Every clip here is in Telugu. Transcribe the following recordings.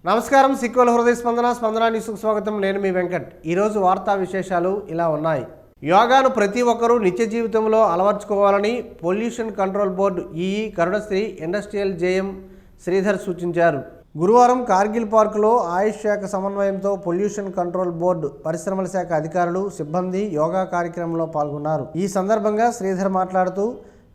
నమస్కారం. సిక్కోల హృదయ స్పందన న్యూస్కు స్వాగతం. నేను మీ వెంకట్. ఈరోజు వార్తా విశేషాలు ఇలా ఉన్నాయి. యోగాను ప్రతి ఒక్కరూ నిత్య జీవితంలో అలవర్చుకోవాలని pollution control board EE Karunasri industrial JM Sridhar సూచించారు. గురువారం కార్గిల్ పార్కులో ఆయుష్ శాఖ సమన్వయంతో పొల్యూషన్ కంట్రోల్ బోర్డు పరిశ్రమల శాఖ అధికారులు సిబ్బంది యోగా కార్యక్రమంలో పాల్గొన్నారు. ఈ సందర్భంగా శ్రీధర్ మాట్లాడుతూ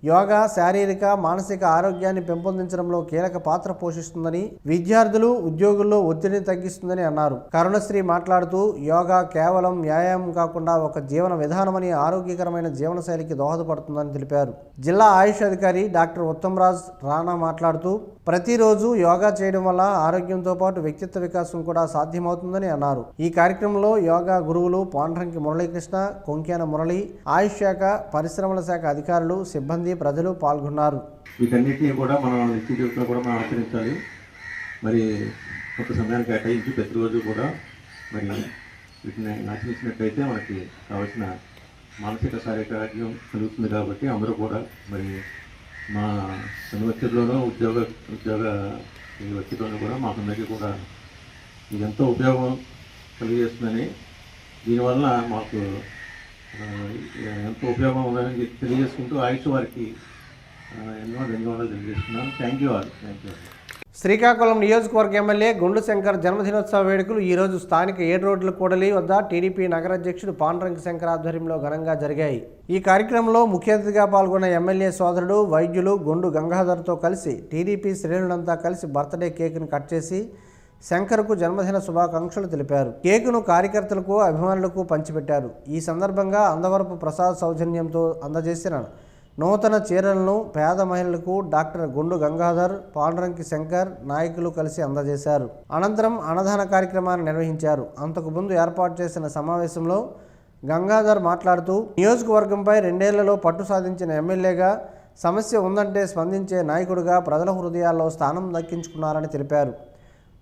యోగా శారీరక మానసిక ఆరోగ్యాన్ని పెంపొందించడంలో కీలక పాత్ర పోషిస్తుందని, విద్యార్థులు ఉద్యోగుల్లో ఒత్తిడిని తగ్గిస్తుందని అన్నారు. కరుణశ్రీ మాట్లాడుతూ యోగా కేవలం వ్యాయామం కాకుండా ఒక జీవన విధానమని, ఆరోగ్యకరమైన జీవనశైలికి దోహదపడుతుందని తెలిపారు. జిల్లా ఆయుష్ అధికారి డాక్టర్ ఉత్తమ్రాజ్ రాణా మాట్లాడుతూ ప్రతిరోజు యోగా చేయడం వల్ల ఆరోగ్యంతో పాటు వ్యక్తిత్వ వికాసం కూడా సాధ్యమవుతుందని అన్నారు. ఈ కార్యక్రమంలో యోగా గురువులు పాండ్రంకి మురళీకృష్ణ, కొంక్యాన మురళి, ఆయుష్ శాఖ, పరిశ్రమల శాఖ అధికారులు, సిబ్బంది, ప్రజలు పాల్గొన్నారు. వీటన్నిటిని కూడా మనం నిత్య జీవితంలో కూడా మనం ఆచరించాలి. మరి కొంత సమయాన్ని కేటాయించి ప్రతిరోజు కూడా మరి వీటిని ఆచరించినట్లయితే మనకి కావాల్సిన మానసిక శారీరక ఆరోగ్యం కలుగుతుంది. కాబట్టి అందరూ కూడా మరి మా అనువత్తుల్లోనూ ఉద్యోగ ఈ వ్యక్తిలోనూ కూడా మాకందరికీ కూడా ఇది ఎంతో ఉపయోగం కలిగజేస్తుందని, దీనివల్ల మాకు ఎంతో ఉపయోగం ఉందని తెలియజేసుకుంటూ ఆయుష్ వారికి ఎన్నో ధన్యవాదాలు తెలియజేస్తున్నాను. Thank you all. శ్రీకాకుళం నియోజకవర్గ ఎమ్మెల్యే గుండు శంకర్ జన్మదినోత్సవ వేడుకలు ఈరోజు స్థానిక 7 రోడ్ల కూడలి వద్ద టీడీపీ నగర అధ్యక్షుడు పాండ్రంకి శంకర్ ఆధ్వర్యంలో ఘనంగా జరిగాయి. ఈ కార్యక్రమంలో ముఖ్య అతిథిగా పాల్గొన్న ఎమ్మెల్యే సోదరుడు వైద్యులు గుండు గంగాధర్తో కలిసి టీడీపీ శ్రేణులంతా కలిసి బర్త్డే కేక్ను కట్ చేసి శంకర్కు జన్మదిన శుభాకాంక్షలు తెలిపారు. కేకును కార్యకర్తలకు, అభిమానులకు పంచిపెట్టారు. ఈ సందర్భంగా అందవరపు ప్రసాద్ సౌజన్యంతో అందజేసిన నూతన చీరలను పేద మహిళలకు డాక్టర్ గుండు గంగాధర్, పాండ్రంకి శంకర్ నాయకులు కలిసి అందజేశారు. అనంతరం అన్నదాన కార్యక్రమాన్ని నిర్వహించారు. అంతకు ముందు ఏర్పాటు చేసిన సమావేశంలో గంగాధర్ మాట్లాడుతూ నియోజకవర్గంపై 2 ఏళ్లలో పట్టు సాధించిన ఎమ్మెల్యేగా, సమస్య ఉందంటే స్పందించే నాయకుడిగా ప్రజల హృదయాల్లో స్థానం దక్కించుకున్నారని తెలిపారు.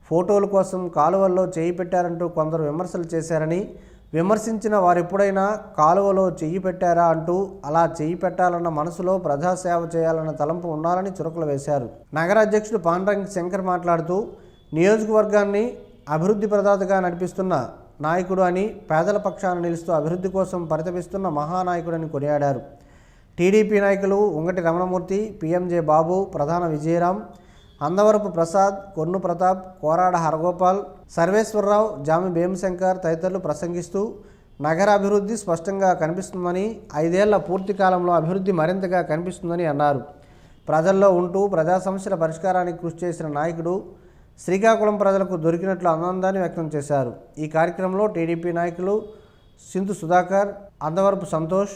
ఫోటోల కోసం కాలువల్లో చేయి పెట్టారంటూ కొందరు విమర్శలు చేశారని, విమర్శించిన వారెప్పుడైనా కాలువలో చెయ్యి పెట్టారా అంటూ అలా చెయ్యి పెట్టాలన్న మనసులో ప్రజాసేవ చేయాలన్న తలంపు ఉండాలని చురకలు వేశారు. నగర అధ్యక్షుడు పాండ్రంకి శంకర్ మాట్లాడుతూ నియోజకవర్గాన్ని అభివృద్ధి ప్రదాతగా నడిపిస్తున్న నాయకుడు అని, పేదల పక్షాన నిలుస్తూ అభివృద్ధి కోసం పరితపిస్తున్న మహానాయకుడని కొనియాడారు. టీడీపీ నాయకులు ఉంగటి రమణమూర్తి, పిఎంజే బాబు, ప్రధాన విజయరాం, అందవరపు ప్రసాద్, కొన్ను ప్రతాప్, కోరాడ హరగోపాల్, సర్వేశ్వరరావు, జామి భీమశంకర్ తదితరులు ప్రసంగిస్తూ నగర అభివృద్ధి స్పష్టంగా కనిపిస్తుందని, 5 ఏళ్ల పూర్తి కాలంలో అభివృద్ధి మరింతగా కనిపిస్తుందని అన్నారు. ప్రజల్లో ఉంటూ ప్రజా సమస్యల పరిష్కారానికి కృషి చేసిన నాయకుడు శ్రీకాకుళం ప్రజలకు దొరికినట్లు ఆనందాన్ని వ్యక్తం చేశారు. ఈ కార్యక్రమంలో టీడీపీ నాయకులు సింధు సుధాకర్, అందవరపు సంతోష్,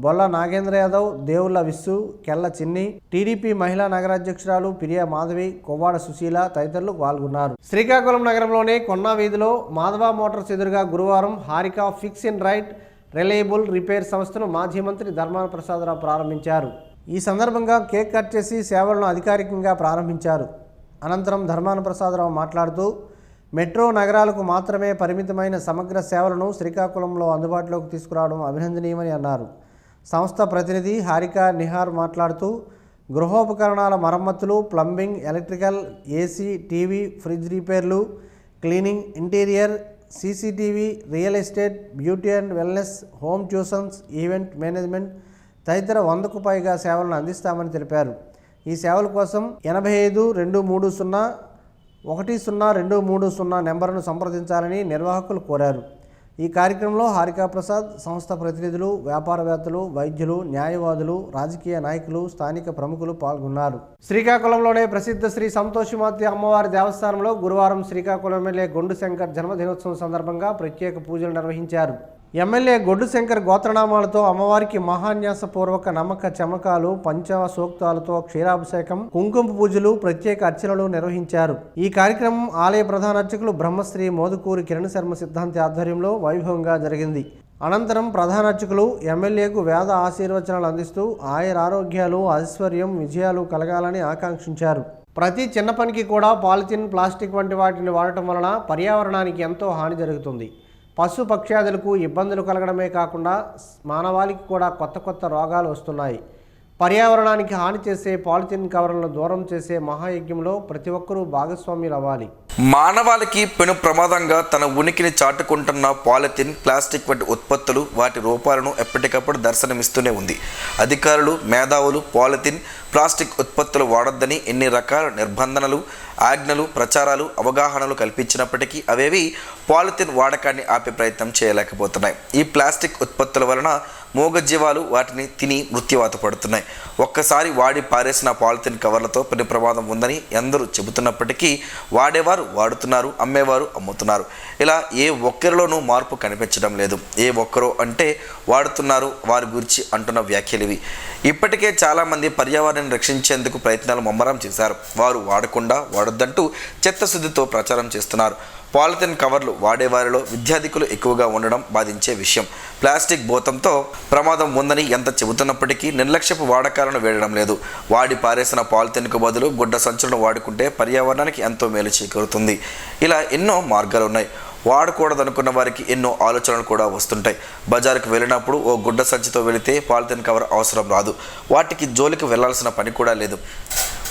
బొల్ల నాగేంద్ర యాదవ్, దేవుళ్ల విస్సు, కెల్ల చిన్ని, టీడీపీ మహిళా నగరాధ్యక్షురాలు పిరియా మాధవి, కొవ్వాడ సుశీల తదితరులు పాల్గొన్నారు. శ్రీకాకుళం నగరంలోని కొన్నా వీధిలో మాధవ మోటార్స్ ఎదురుగా గురువారం Harika fix and right reliable repair సంస్థను మాజీ మంత్రి ధర్మాన ప్రసాదరావు ప్రారంభించారు. ఈ సందర్భంగా కేక్ కట్ చేసి సేవలను అధికారికంగా ప్రారంభించారు. అనంతరం ధర్మాన ప్రసాదరావు మాట్లాడుతూ మెట్రో నగరాలకు మాత్రమే పరిమితమైన సమగ్ర సేవలను శ్రీకాకుళంలో అందుబాటులోకి తీసుకురావడం అభినందనీయమని అన్నారు. సంస్థ ప్రతినిధి హారిక నిహార్ మాట్లాడుతూ గృహోపకరణాల మరమ్మతులు, plumbing, electrical, AC, TV, fridge రిపేర్లు, cleaning, interior, CCTV, real estate, beauty and wellness, home tuitions, event management తదితర 100కు పైగా సేవలను అందిస్తామని తెలిపారు. ఈ సేవల కోసం 8523010230 నెంబర్ను సంప్రదించాలని నిర్వాహకులు కోరారు. ఈ కార్యక్రమంలో హారికా ప్రసాద్, సంస్థ ప్రతినిధులు, వ్యాపారవేత్తలు, వైద్యులు, న్యాయవాదులు, రాజకీయ నాయకులు, స్థానిక ప్రముఖులు పాల్గొన్నారు. శ్రీకాకుళంలోనే ప్రసిద్ధ శ్రీ సంతోషిమాత అమ్మవారి దేవస్థానంలో గురువారం శ్రీకాకుళం ఎమ్మెల్యే గుండు శంకర్ జన్మదినోత్సవం సందర్భంగా ప్రత్యేక పూజలు నిర్వహించారు. ఎమ్మెల్యే గొడ్డు శంకర్ గోత్రనామాలతో అమ్మవారికి మహాన్యాసపూర్వక నమ్మక చమకాలు, పంచసూక్తాలతో క్షీరాభిషేకం, కుంకుమ పూజలు, ప్రత్యేక అర్చనలు నిర్వహించారు. ఈ కార్యక్రమం ఆలయ ప్రధాన అర్చకులు బ్రహ్మశ్రీ మోదుకూరి కిరణ్ శర్మ సిద్ధాంతి ఆధ్వర్యంలో వైభవంగా జరిగింది. అనంతరం ప్రధాన అర్చకులు ఎమ్మెల్యేకు వేద ఆశీర్వచనాలు అందిస్తూ ఆయురారోగ్యాలు, ఐశ్వర్యం, విజయాలు కలగాలని ఆకాంక్షించారు. ప్రతి చిన్న పనికి కూడా పాలిథిన్, ప్లాస్టిక్ వంటి వాటిని వాడటం వలన పర్యావరణానికి ఎంతో హాని జరుగుతుంది. పశు పక్ష్యాదులకు ఇబ్బందులు కలగడమే కాకుండా మానవాళికి కూడా కొత్త రోగాలు వస్తున్నాయి. పర్యావరణానికి హాని చేసే పాలిథిన్ కవర్లను దూరం చేసే మహాయజ్ఞంలో ప్రతి ఒక్కరూ భాగస్వామ్యులు అవ్వాలి. మానవాళికి పెను ప్రమాదంగా తన ఉనికిని చాటుకుంటున్న పాలిథిన్, ప్లాస్టిక్ వంటి ఉత్పత్తులు వాటి రూపాలను ఎప్పటికప్పుడు దర్శనమిస్తూనే ఉంది. అధికారులు, మేధావులు పాలిథిన్, ప్లాస్టిక్ ఉత్పత్తులు వాడొద్దని ఎన్ని రకాల నిర్బంధనలు, ఆజ్ఞలు, ప్రచారాలు, అవగాహనలు కల్పించినప్పటికీ అవేవి పాలిథిన్ వాడకాన్ని ఆపే ప్రయత్నం చేయలేకపోతున్నాయి. ఈ ప్లాస్టిక్ ఉత్పత్తుల వలన మూగజీవాలు వాటిని తిని మృత్యువాత పడుతున్నాయి. ఒక్కసారి వాడి పారేసిన పాలిథిన్ కవర్లతో పెను ప్రమాదం ఉందని ఎందరూ చెబుతున్నప్పటికీ వాడేవారు వాడుతున్నారు, అమ్మేవారు అమ్ముతున్నారు. ఇలా ఏ ఒక్కరిలోనూ మార్పు కనిపించడం లేదు. ఏ ఒక్కరో అంటే వాడుతున్నారు వారి గురించి అంటున్న వ్యాఖ్యలు ఇవి. ఇప్పటికే చాలామంది పర్యావరణాన్ని రక్షించేందుకు ప్రయత్నాలు ముమ్మరం చేశారు. వారు వాడకుండా వాడొద్దంటూ చిత్తశుద్ధితో ప్రచారం చేస్తున్నారు. పాలిథిన్ కవర్లు వాడేవారిలో విద్యార్థికులు ఎక్కువగా ఉండడం బాధించే విషయం. ప్లాస్టిక్ భూతంతో ప్రమాదం ఉందని ఎంత చెబుతున్నప్పటికీ నిర్లక్ష్యపు వాడకాలను వేయడం లేదు. వాడి పారేసిన పాలిథిన్కు బదులు గుడ్డ సంచులను వాడుకుంటే పర్యావరణానికి ఎంతో మేలు చేకూరుతుంది. ఇలా ఎన్నో మార్గాలు ఉన్నాయి. వాడకూడదనుకున్న వారికి ఎన్నో ఆలోచనలు కూడా వస్తుంటాయి. బజారుకు వెళ్ళినప్పుడు ఓ గుడ్డ సంచితో వెళితే పాలిథిన్ కవర్ అవసరం రాదు. వాటికి జోలికి వెళ్లాల్సిన పని కూడా లేదు.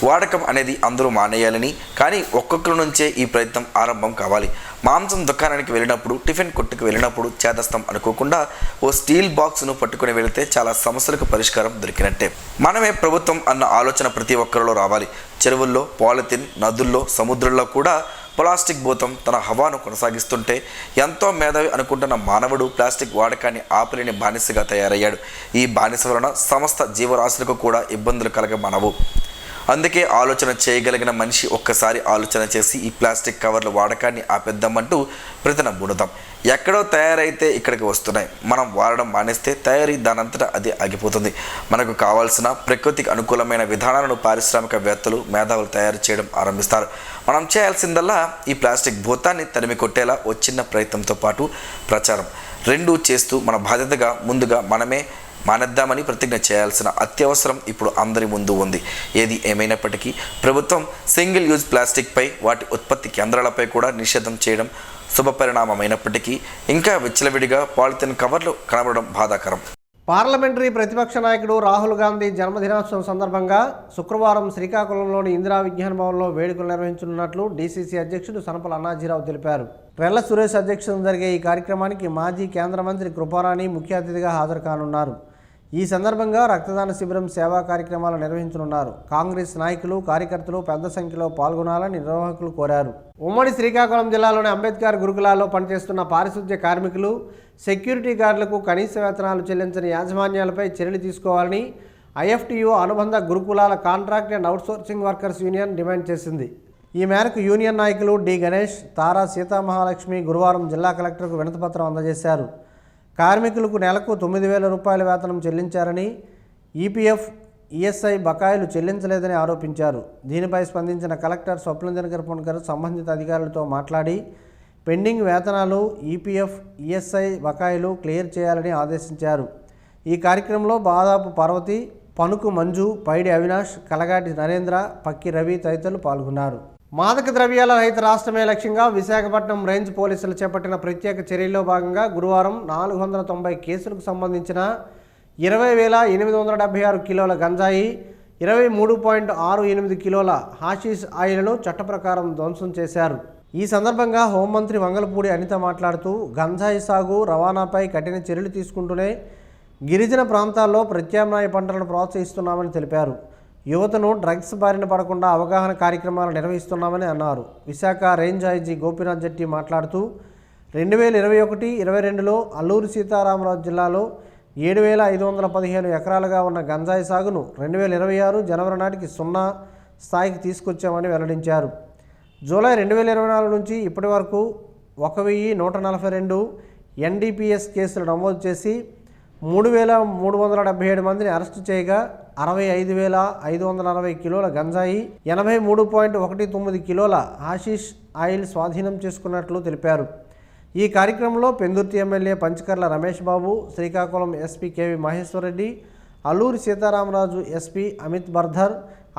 వాడకం అనేది అందరూ మానేయాలని, కానీ ఒక్కొక్కరి నుంచే ఈ ప్రయత్నం ఆరంభం కావాలి. మాంసం దుకాణానికి వెళ్ళినప్పుడు, టిఫిన్ కొట్టుకు వెళ్ళినప్పుడు చేదస్తం అనుకోకుండా ఓ స్టీల్ బాక్స్ను పట్టుకుని వెళితే చాలా సమస్యలకు పరిష్కారం దొరికినట్టే. మనమే ప్రభుత్వం అన్న ఆలోచన ప్రతి ఒక్కరిలో రావాలి. చెరువుల్లో పాలిథిన్, నదుల్లో, సముద్రంలో కూడా ప్లాస్టిక్ భూతం తన హవాను కొనసాగిస్తుంటే ఎంతో మేధావి అనుకుంటున్న మానవుడు ప్లాస్టిక్ వాడకాన్ని ఆపలేని బానిసగా తయారయ్యాడు. ఈ బానిస వలన సమస్త జీవరాశులకు కూడా ఇబ్బందులు కలగమనవు. అందుకే ఆలోచన చేయగలిగిన మనిషి ఒక్కసారి ఆలోచన చేసి ఈ ప్లాస్టిక్ కవర్ల వాడకాన్ని ఆపేద్దామంటూ ప్రతినబూడుదాం. ఎక్కడో తయారైతే ఇక్కడికి వస్తున్నాయి. మనం వాడడం మానేస్తే తయారీ దానంతటా అది ఆగిపోతుంది. మనకు కావాల్సిన ప్రకృతికి అనుకూలమైన విధానాలను పారిశ్రామికవేత్తలు, మేధావులు తయారు చేయడం ఆరంభిస్తారు. మనం చేయాల్సిందల్లా ఈ ప్లాస్టిక్ భూతాన్ని తరిమి కొట్టేలా ఓ చిన్న ప్రయత్నంతో పాటు ప్రచారం రెండూ చేస్తూ మన బాధ్యతగా ముందుగా మనమే మానేద్దామని ప్రతిజ్ఞ చేయాల్సిన అత్యవసరం ఇప్పుడు అందరి ముందు ఉంది. ఏది ఏమైనప్పటికీ ప్రభుత్వం సింగిల్ యూజ్ ప్లాస్టిక్పై, వాటి ఉత్పత్తి కేంద్రాలపై కూడా నిషేధం చేయడం శుభపరిణామమైనప్పటికీ ఇంకా విచ్చలవిడిగా పాలిథిన్ కవర్లు కనబడడం బాధాకరం. పార్లమెంటరీ ప్రతిపక్ష నాయకుడు రాహుల్ గాంధీ జన్మదినోత్సవం సందర్భంగా శుక్రవారం శ్రీకాకుళంలోని ఇందిరా విజ్ఞాన భవన్లో వేడుకలు నిర్వహించనున్నట్లు డీసీసీ అధ్యక్షుడు సనపల అన్నాజీరావు తెలిపారు. రెల్ల సురేష్ అధ్యక్షతన జరిగే ఈ కార్యక్రమానికి మాజీ కేంద్ర మంత్రి కృపారాణి ముఖ్య అతిథిగా హాజరు కానున్నారు. ఈ సందర్భంగా రక్తదాన శిబిరం, సేవా కార్యక్రమాలు నిర్వహించనున్నారు. కాంగ్రెస్ నాయకులు, కార్యకర్తలు పెద్ద సంఖ్యలో పాల్గొనాలని నిర్వాహకులు కోరారు. ఉమ్మడి శ్రీకాకుళం జిల్లాలోని అంబేద్కర్ గురుకులాల్లో పనిచేస్తున్న పారిశుద్ధ్య కార్మికులు, సెక్యూరిటీ గార్డులకు కనీస వేతనాలు చెల్లించని యాజమాన్యాలపై చర్యలు తీసుకోవాలని ఐఎఫ్టీయూ అనుబంధ గురుకులాల contract and outsourcing workers union demand చేసింది. ఈ మేరకు యూనియన్ నాయకులు డి గణేష్, తారా సీతామహాలక్ష్మి గురువారం జిల్లా కలెక్టర్కు వినతిపత్రం అందజేశారు. కార్మికులకు నెలకు 9,000 రూపాయల వేతనం చెల్లించారని, ఈపీఎఫ్, ఈఎస్ఐ బకాయిలు చెల్లించలేదని ఆరోపించారు. దీనిపై స్పందించిన కలెక్టర్ స్వప్నదినకర్ పుణ్కర్ సంబంధిత అధికారులతో మాట్లాడి పెండింగ్ వేతనాలు, ఈపీఎఫ్, ఈఎస్ఐ బకాయిలు క్లియర్ చేయాలని ఆదేశించారు. ఈ కార్యక్రమంలో బాదాపు పార్వతి, పనుకు మంజు, పైడి అవినాష్, కలగాటి నరేంద్ర, పక్కి రవి తదితరులు పాల్గొన్నారు. మాదక ద్రవ్యాల రహిత రాష్ట్రమే లక్ష్యంగా విశాఖపట్నం రేంజ్ పోలీసులు చేపట్టిన ప్రత్యేక చర్యల్లో భాగంగా గురువారం 490 కేసులకు సంబంధించిన 20,876 కిలోల గంజాయి, 23.68 కిలోల హాషీష్ ఆయిల్ను చట్టప్రకారం ధ్వంసం చేశారు. ఈ సందర్భంగా హోంమంత్రి వంగలపూడి అనిత మాట్లాడుతూ గంజాయి సాగు, రవాణాపై కఠిన చర్యలు తీసుకుంటూనే గిరిజన ప్రాంతాల్లో ప్రత్యామ్నాయ పంటలను ప్రోత్సహిస్తున్నామని తెలిపారు. యువతను డ్రగ్స్ బారిన పడకుండా అవగాహన కార్యక్రమాలు నిర్వహిస్తున్నామని అన్నారు. విశాఖ రేంజ్ ఐజీ గోపీనాథ్ జెట్టి మాట్లాడుతూ 2021-22లో అల్లూరు సీతారామరాజు జిల్లాలో 7,515 ఎకరాలుగా ఉన్న గంజాయి సాగును 2026 జనవరి నాటికి 0 స్థాయికి తీసుకొచ్చామని వెల్లడించారు. జూలై 2024 నుంచి ఇప్పటి వరకు 1,142 ఎన్డీపీఎస్ కేసులు నమోదు చేసి 3,377 మందిని అరెస్టు చేయగా 65,560 కిలోల గంజాయి, 83.19 కిలోల హాషీష్ ఆయిల్ స్వాధీనం చేసుకున్నట్లు తెలిపారు. ఈ కార్యక్రమంలో Pendurthi MLA Panchakarla Ramesh Babu, Srikakulam SP KV Maheshwara Reddy, Alluri Sitaramaraju SP Amit Bardhar,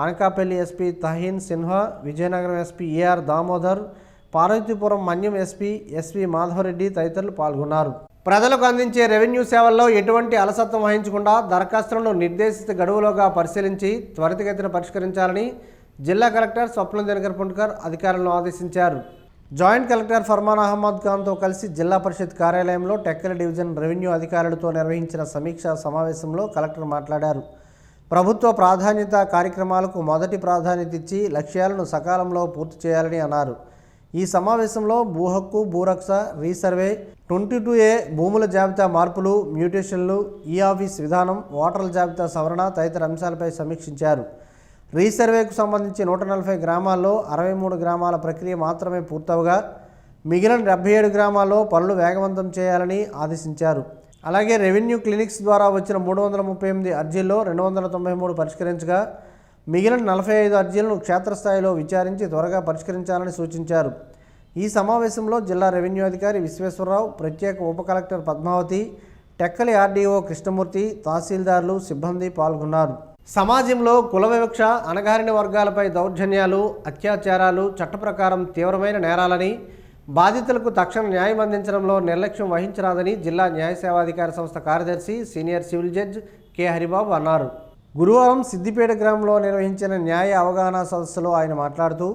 Anakapalli SP Tuhin Sinha, Vizianagaram SP AR Damodar, Parvathipuram Manyam SP Madhava Reddy తదితరులు పాల్గొన్నారు. ప్రజలకు అందించే రెవెన్యూ సేవల్లో ఎటువంటి అలసత్వం వహించకుండా దరఖాస్తులను నిర్దేశిత గడువులోగా పరిశీలించి త్వరితగతిన పరిష్కరించాలని జిల్లా కలెక్టర్ స్వప్నదినకర్ పుణ్కర్ అధికారులను ఆదేశించారు. జాయింట్ కలెక్టర్ ఫర్మాన్ అహ్మద్ ఖాన్తో కలిసి జిల్లా పరిషత్ కార్యాలయంలో టెక్కలి డివిజన్ రెవెన్యూ అధికారులతో నిర్వహించిన సమీక్షా సమావేశంలో కలెక్టర్ మాట్లాడారు. ప్రభుత్వ ప్రాధాన్యత కార్యక్రమాలకు మొదటి ప్రాధాన్యత ఇచ్చి లక్ష్యాలను సకాలంలో పూర్తి చేయాలని అన్నారు. ఈ సమావేశంలో భూ హక్కు, భూరక్ష, రీసర్వే, 22A భూముల జాబితా మార్పులు, మ్యూటేషన్లు, ఈ-ఆఫీస్ విధానం, ఓటర్ల జాబితా సవరణ తదితర అంశాలపై సమీక్షించారు. రీసర్వేకు సంబంధించి 140 గ్రామాల్లో 63 గ్రామాల ప్రక్రియ మాత్రమే పూర్తవగా మిగిలిన 77 గ్రామాల్లో పనులు వేగవంతం చేయాలని ఆదేశించారు. అలాగే రెవెన్యూ క్లినిక్స్ ద్వారా వచ్చిన 338 అర్జీల్లో 293 పరిష్కరించగా మిగిలిన 45 అర్జీలను క్షేత్రస్థాయిలో విచారించి త్వరగా పరిష్కరించాలని సూచించారు. ఈ సమావేశంలో జిల్లా రెవెన్యూ అధికారి విశ్వేశ్వరరావు, ప్రత్యేక ఉప కలెక్టర్ పద్మావతి, టెక్కలి ఆర్డీఓ కృష్ణమూర్తి, తహసీల్దార్లు, సిబ్బంది పాల్గొన్నారు. సమాజంలో కుల వివక్ష, అణగారిన వర్గాలపై దౌర్జన్యాలు, అత్యాచారాలు చట్ట ప్రకారం తీవ్రమైన నేరాలని, బాధితులకు తక్షణ న్యాయం అందించడంలో నిర్లక్ష్యం వహించరాదని జిల్లా న్యాయ సేవాధికార సంస్థ కార్యదర్శి senior civil judge K Haribabu అన్నారు. గురువారం సిద్దిపేట గ్రామంలో నిర్వహించిన న్యాయ అవగాహన సదస్సులో ఆయన మాట్లాడుతూ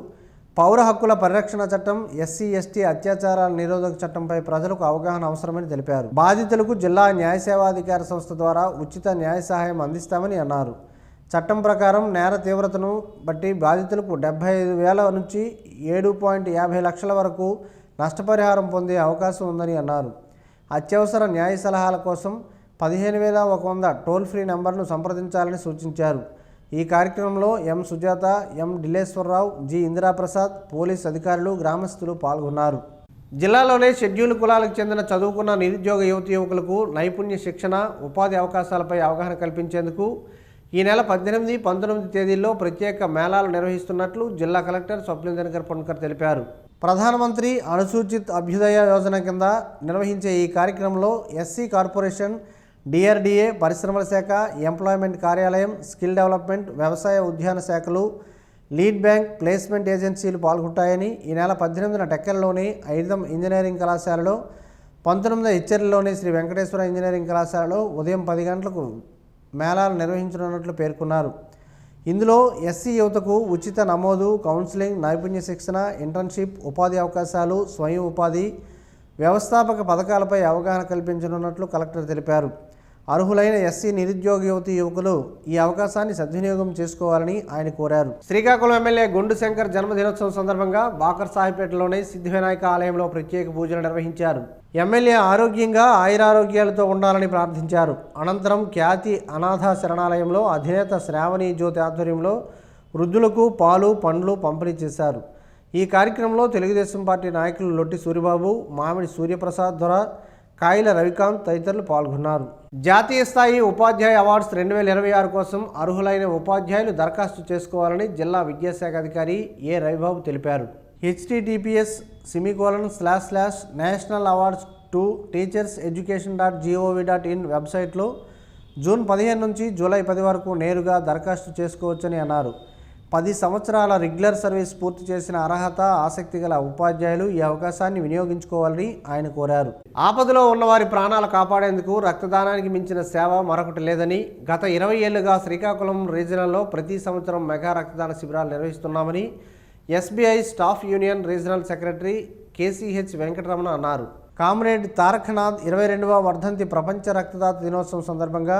పౌర హక్కుల పరిరక్షణ చట్టం, SC/ST అత్యాచారాల నిరోధక చట్టంపై ప్రజలకు అవగాహన అవసరమని తెలిపారు. బాధితులకు జిల్లా న్యాయ సేవాధికార సంస్థ ద్వారా ఉచిత న్యాయ సహాయం అందిస్తామని అన్నారు. చట్టం ప్రకారం నేర తీవ్రతను బట్టి బాధితులకు 75,000 నుంచి 7.50 లక్షల వరకు నష్టపరిహారం పొందే అవకాశం ఉందని అన్నారు. అత్యవసర న్యాయ సలహాల కోసం 15,100 టోల్ ఫ్రీ నెంబర్ను సంప్రదించాలని సూచించారు. ఈ కార్యక్రమంలో ఎం సుజాత, ఎం డిలేశ్వరరావు, జి ఇందిరాప్రసాద్, పోలీస్ అధికారులు, గ్రామస్తులు పాల్గొన్నారు. జిల్లాలోనే షెడ్యూల్ కులాలకు చెందిన చదువుకున్న నిరుద్యోగ యువకులకు నైపుణ్య శిక్షణ, ఉపాధి అవకాశాలపై అవగాహన కల్పించేందుకు ఈ నెల 18, 19 తేదీల్లో ప్రత్యేక మేళాలు నిర్వహిస్తున్నట్లు జిల్లా కలెక్టర్ స్వప్నేందర్ పొన్కర్ తెలిపారు. ప్రధానమంత్రి అనుసూచిత్ అభ్యుదయ యోజన కింద నిర్వహించే ఈ కార్యక్రమంలో SC కార్పొరేషన్, DRDA, పరిశ్రమల శాఖ, ఎంప్లాయ్మెంట్ కార్యాలయం, స్కిల్ డెవలప్మెంట్, వ్యవసాయ ఉద్యాన శాఖలు, లీడ్ బ్యాంక్, ప్లేస్మెంట్ ఏజెన్సీలు పాల్గొంటాయని, ఈ నెల 18న టెక్కల్లోని 5వ ఇంజనీరింగ్ కళాశాలలో, 19వ ఇచ్చెర్లలోని శ్రీ వెంకటేశ్వర ఇంజనీరింగ్ కళాశాలలో ఉదయం 10 గంటలకు మేళాలు నిర్వహించనున్నట్లు పేర్కొన్నారు. ఇందులో SC యువతకు ఉచిత నమోదు, కౌన్సిలింగ్, నైపుణ్య శిక్షణ, ఇంటర్న్షిప్, ఉపాధి అవకాశాలు, స్వయం ఉపాధి, వ్యవస్థాపక పథకాలపై అవగాహన కల్పించనున్నట్లు కలెక్టర్ తెలిపారు. అర్హులైన SC నిరుద్యోగ యువకులు ఈ అవకాశాన్ని సద్వినియోగం చేసుకోవాలని ఆయన కోరారు. శ్రీకాకుళం ఎమ్మెల్యే గుండు శంకర్ జన్మదినోత్సవం సందర్భంగా బాకర్ సాహిబేటలోని సిద్ధివినాయక ఆలయంలో ప్రత్యేక పూజలు నిర్వహించారు. ఎమ్మెల్యే ఆరోగ్యంగా ఆయురారోగ్యాలతో ఉండాలని ప్రార్థించారు. అనంతరం ఖ్యాతి అనాథ శరణాలయంలో అధినేత శ్రావణి జ్యోతి ఆధ్వర్యంలో వృద్ధులకు పాలు, పండ్లు పంపిణీ చేశారు. ఈ కార్యక్రమంలో తెలుగుదేశం పార్టీ నాయకులు లొట్టి సూరిబాబు, మామిడి సూర్యప్రసాద్ దొర, కాయిల రవికాంత్ తదితరులు పాల్గొన్నారు. జాతీయ స్థాయి ఉపాధ్యాయ అవార్డ్స్ 2026 కోసం అర్హులైన ఉపాధ్యాయులు దరఖాస్తు చేసుకోవాలని జిల్లా విద్యాశాఖ అధికారి ఏ రవిబాబు తెలిపారు. https://nationalawards2teacherseducation.gov.in వెబ్సైట్లో జూన్ 15 నుంచి జూలై 10 వరకు నేరుగా దరఖాస్తు చేసుకోవచ్చని అన్నారు. 10 సంవత్సరాల రెగ్యులర్ సర్వీస్ పూర్తి చేసిన అర్హత, ఆసక్తి గల ఉపాధ్యాయులు ఈ అవకాశాన్ని వినియోగించుకోవాలని ఆయన కోరారు. ఆపదలో ఉన్నవారి ప్రాణాలు కాపాడేందుకు రక్తదానానికి మించిన సేవ మరొకటి లేదని, గత 20 ఏళ్లుగా శ్రీకాకుళం రీజనల్లో ప్రతి సంవత్సరం మెగా రక్తదాన శిబిరాలు నిర్వహిస్తున్నామని SBI staff union regional secretary KCH Venkataramana అన్నారు. కామ్రేడ్ తారకనాథ్ 22వ వర్ధంతి ప్రపంచ రక్తదాత దినోత్సవం సందర్భంగా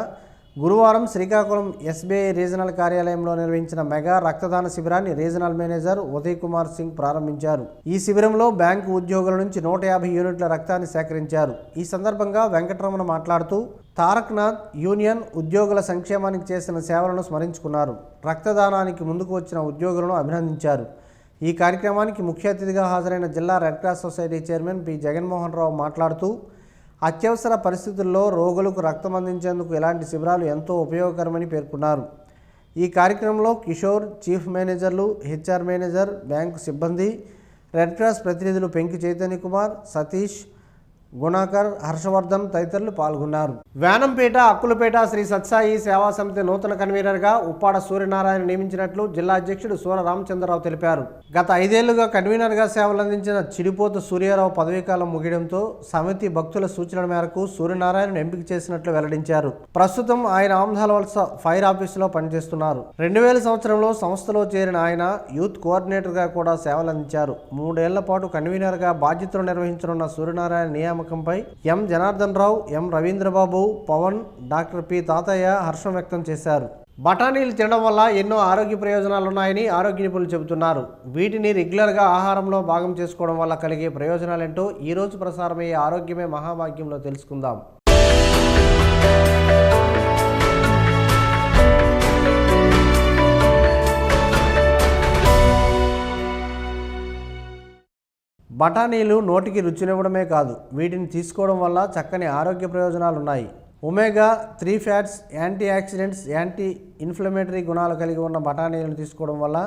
గురువారం శ్రీకాకుళం SBI రీజనల్ కార్యాలయంలో నిర్వహించిన మెగా రక్తదాన శిబిరాన్ని రీజనల్ మేనేజర్ ఉదయ్ కుమార్ సింగ్ ప్రారంభించారు. ఈ శిబిరంలో బ్యాంకు ఉద్యోగుల నుంచి 150 యూనిట్ల రక్తాన్ని సేకరించారు. ఈ సందర్భంగా వెంకటరమణ మాట్లాడుతూ తారకనాథ్ యూనియన్ ఉద్యోగుల సంక్షేమానికి చేసిన సేవలను స్మరించుకున్నారు. రక్తదానానికి ముందుకు వచ్చిన ఉద్యోగులను అభినందించారు. ఈ కార్యక్రమానికి ముఖ్య అతిథిగా హాజరైన జిల్లా red cross society chairman P Jaganmohan Rao మాట్లాడుతూ అత్యవసర పరిస్థితుల్లో రోగులకు రక్తం అందించేందుకు ఇలాంటి శిబిరాలు ఎంతో ఉపయోగకరమని పేర్కొన్నారు. ఈ కార్యక్రమంలో కిషోర్, చీఫ్ మేనేజర్లు, HR మేనేజర్, బ్యాంకు సిబ్బంది, రెడ్ క్రాస్ ప్రతినిధులు పెంకి చైతన్య కుమార్, సతీష్, గుణాకర్, హర్షవర్ధన్ తదితరులు పాల్గొన్నారు. వేనంపేట అక్కులపేట శ్రీ సత్సాయి సేవా సమితి నూతన కన్వీనర్గా ఉప్పాడ సూర్యనారాయణ నియమించినట్లు జిల్లా అధ్యక్షుడు సూర రామచంద్రరావు తెలిపారు. గత 5 ఏళ్లుగా కన్వీనర్గా సేవలందించిన చిడిపోతు సూర్యారావు పదవీకాలం ముగియడంతో సమితి భక్తుల సూచనల మేరకు సూర్యనారాయణను ఎంపిక చేసినట్లు వెల్లడించారు. ప్రస్తుతం ఆయన ఆమ్దాల వలస ఫైర్ ఆఫీసులో పనిచేస్తున్నారు. 2000 సంవత్సరంలో సంస్థలో చేరిన ఆయన యూత్ కోఆర్డినేటర్గా కూడా సేవలందించారు. 3 ఏళ్ల పాటు కన్వీనర్గా బాధ్యతలు నిర్వహించనున్న సూర్యనారాయణ నియామకంపై ఎం జనార్దన్ రావు, ఎం రవీంద్రబాబు, పవన్, డాక్టర్ పి తాతయ్య హర్షం వ్యక్తం చేశారు. బఠానీలు తినడం వల్ల ఎన్నో ఆరోగ్య ప్రయోజనాలున్నాయని ఆరోగ్య నిపుణులు చెబుతున్నారు. వీటిని రెగ్యులర్గా ఆహారంలో భాగం చేసుకోవడం వల్ల కలిగే ప్రయోజనాలేంటో ఈరోజు ప్రసారమయ్యే ఆరోగ్యమే మహాభాగ్యంలో తెలుసుకుందాం. బఠానీలు నోటికి రుచినివ్వడమే కాదు, వీటిని తీసుకోవడం వల్ల చక్కని ఆరోగ్య ప్రయోజనాలు ఉన్నాయి. Omega 3 fats, antioxidants, anti inflammatory గుణాలు కలిగి ఉన్న బఠానీలను తీసుకోవడం వల్ల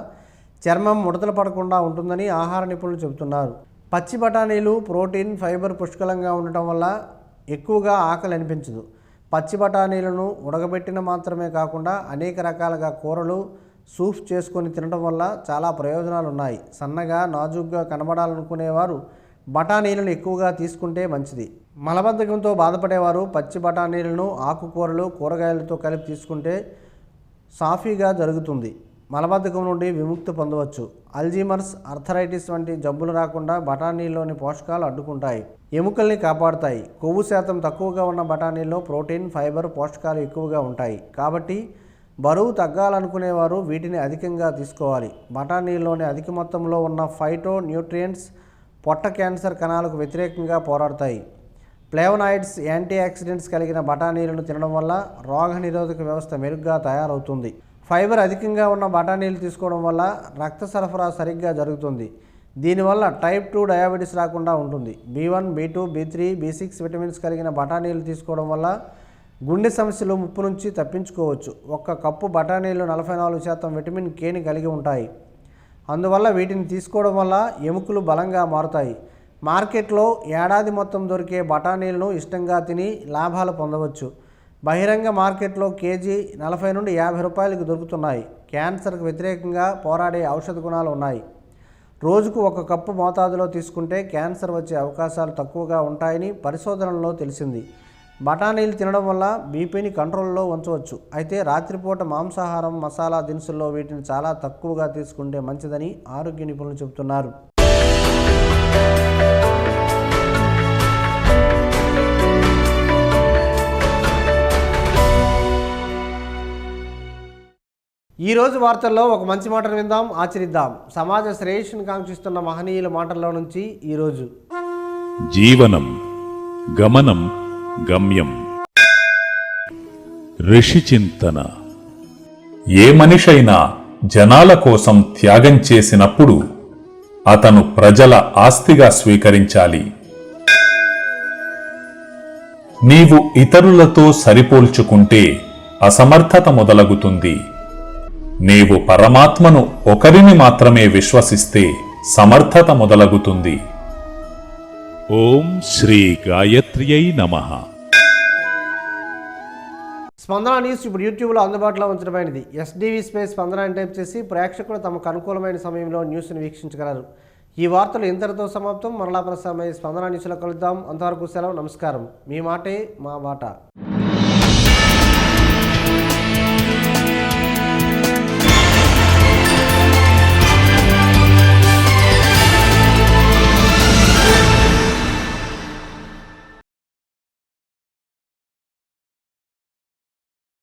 చర్మం ముడతలు పడకుండా ఉంటుందని ఆహార నిపుణులు చెబుతున్నారు. పచ్చి బఠానీలు ప్రోటీన్, ఫైబర్ పుష్కలంగా ఉండటం వల్ల ఎక్కువగా ఆకలి అనిపించదు. పచ్చి బఠానీలను ఉడకబెట్టిన మాత్రమే కాకుండా అనేక రకాలుగా కూరలు, సూప్ చేసుకొని తినడం వల్ల చాలా ప్రయోజనాలు ఉన్నాయి. సన్నగా నాజూగ్గా కనబడాలనుకునేవారు బఠానీలను ఎక్కువగా తీసుకుంటే మంచిది. మలబద్ధకంతో బాధపడేవారు పచ్చి బఠానీలను ఆకుకూరలు, కూరగాయలతో కలిపి తీసుకుంటే సాఫీగా జరుగుతుంది. మలబద్ధకం నుండి విముక్తి పొందవచ్చు. అల్జీమర్స్, ఆర్థరైటిస్ వంటి జబ్బులు రాకుండా బఠానీల్లోని పోషకాలు అడ్డుకుంటాయి, ఎముకల్ని కాపాడుతాయి. కొవ్వు శాతం తక్కువగా ఉన్న బఠానీల్లో ప్రోటీన్, ఫైబర్, పోషకాలు ఎక్కువగా ఉంటాయి. కాబట్టి బరువు తగ్గాలనుకునేవారు వీటిని అధికంగా తీసుకోవాలి. బఠానీల్లోని అధిక మొత్తంలో ఉన్న ఫైటో న్యూట్రియంట్స్ పొట్ట క్యాన్సర్ కణాలకు వ్యతిరేకంగా పోరాడతాయి. ఫ్లేవనాయిడ్స్, యాంటీ ఆక్సిడెంట్స్ కలిగిన బఠానీలను తినడం వల్ల రోగనిరోధక వ్యవస్థ మెరుగ్గా తయారవుతుంది. ఫైబర్ అధికంగా ఉన్న బఠానీలు తీసుకోవడం వల్ల రక్త సరఫరా సరిగ్గా జరుగుతుంది. దీనివల్ల టైప్ 2 డయాబెటీస్ రాకుండా ఉంటుంది. B1, B2, B3, B6 vitamins కలిగిన బఠానీలు తీసుకోవడం వల్ల గుండె సమస్యలు ముప్పు నుంచి తప్పించుకోవచ్చు. 1 కప్పు బఠానీలు 44% విటమిన్ Kని కలిగి ఉంటాయి. అందువల్ల వీటిని తీసుకోవడం వల్ల ఎముకలు బలంగా మారుతాయి. మార్కెట్లో ఏడాది మొత్తం దొరికే బఠానీలను ఇష్టంగా తిని లాభాలు పొందవచ్చు. బహిరంగ మార్కెట్లో కేజీ 40 నుండి 50 రూపాయలకు దొరుకుతున్నాయి. క్యాన్సర్కు వ్యతిరేకంగా పోరాడే ఔషధ గుణాలు ఉన్నాయి. రోజుకు 1 కప్పు మోతాదులో తీసుకుంటే క్యాన్సర్ వచ్చే అవకాశాలు తక్కువగా ఉంటాయని పరిశోధనల్లో తెలిసింది. బఠానీలు తినడం వల్ల బీపీని కంట్రోల్లో ఉంచవచ్చు. అయితే రాత్రిపూట మాంసాహారం, మసాలా దినుసుల్లో వీటిని చాలా తక్కువగా తీసుకుంటే మంచిదని ఆరోగ్య నిపుణులు చెబుతున్నారు. ఈరోజు వార్తల్లో ఒక మంచి మాటను విందాం, ఆచరిద్దాం. సమాజ శ్రేయస్సును కాంక్షిస్తున్న మహనీయుల మాటల్లో నుంచి ఈరోజు. జీవనం గమనం గమ్యం. ఋషి చింతన. ఏ మనిషైనా జనాల కోసం త్యాగం చేసినప్పుడు అతను ప్రజల ఆస్తిగా స్వీకరించాలి. నీవు ఇతరులతో సరిపోల్చుకుంటే అసమర్థత మొదలగుతుంది. నీవు పరమాత్మను ఒకరిని మాత్రమే విశ్వసిస్తే సమర్థత మొదలగుతుంది. ఓం శ్రీ గాయత్ర్యై నమః. స్పందన న్యూస్ ఇప్పుడు యూట్యూబ్లో అందుబాటులో ఉంచడమైనది. SDV స్పేస్ స్పందన అని టైప్ చేసి ప్రేక్షకులు తమకు అనుకూలమైన సమయంలో న్యూస్ని వీక్షించగలరు. ఈ వార్తలు ఇంతటితో సమాప్తం. మరలా ప్రసారమై స్పందన న్యూస్లో కలుద్దాం. అంతవరకు సెలవు, నమస్కారం. మీ మాటే మా బాట.